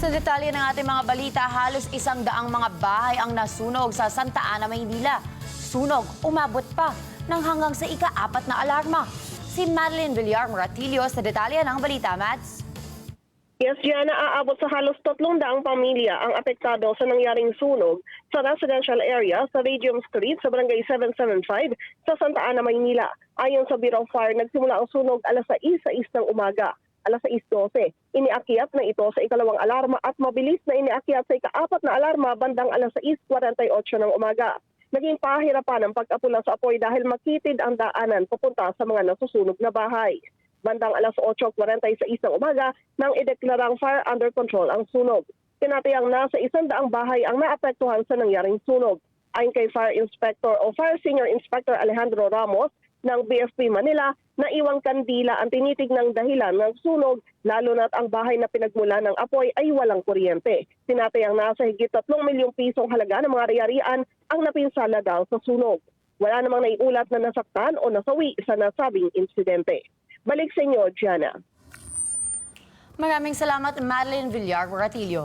Sa detalye ng ating mga balita, halos 100 mga bahay ang nasunog sa Santa Ana, Maynila. Sunog, umabot pa ng hanggang sa ika-4 na alarma. Si Madeline Villar Moratillo sa detalye ng balita, Mads. Yes, Diana, aabot sa halos 300 pamilya ang apektado sa nangyaring sunog sa residential area sa Radium Street sa Barangay 775 sa Santa Ana, Maynila. Ayon sa Bureau of Fire, nagsimula ang sunog alas 6:06 ng umaga. Alas 6:12, iniakyat na ito sa ikalawang alarma at mabilis na iniakyat sa ika-4 na alarma bandang alas 6:48 ng umaga. Naging pahirapan ang pag-apula sa apoy dahil makitid ang daanan papunta sa mga nasusunog na bahay. Bandang alas 8:46 ng umaga nang ideklarang fire under control ang sunog. Tinatayang nasa 100 bahay ang naapektuhan sa nangyaring sunog. Ayon kay Fire Inspector o Fire Senior Inspector Alejandro Ramos ng BFP Manila, naiwang kandila ang tinitignang dahilan ng sunog, lalo na't ang bahay na pinagmula ng apoy ay walang kuryente. Tinatayang nasa higit 3 milyong pisong halaga ng mga ari-arian ang napinsala daw sa sunog. Wala namang naiulat na nasaktan o nasawi sa nasabing insidente. Balik sa inyo, Gianna. Maraming salamat, Madeline Villar Moratillo.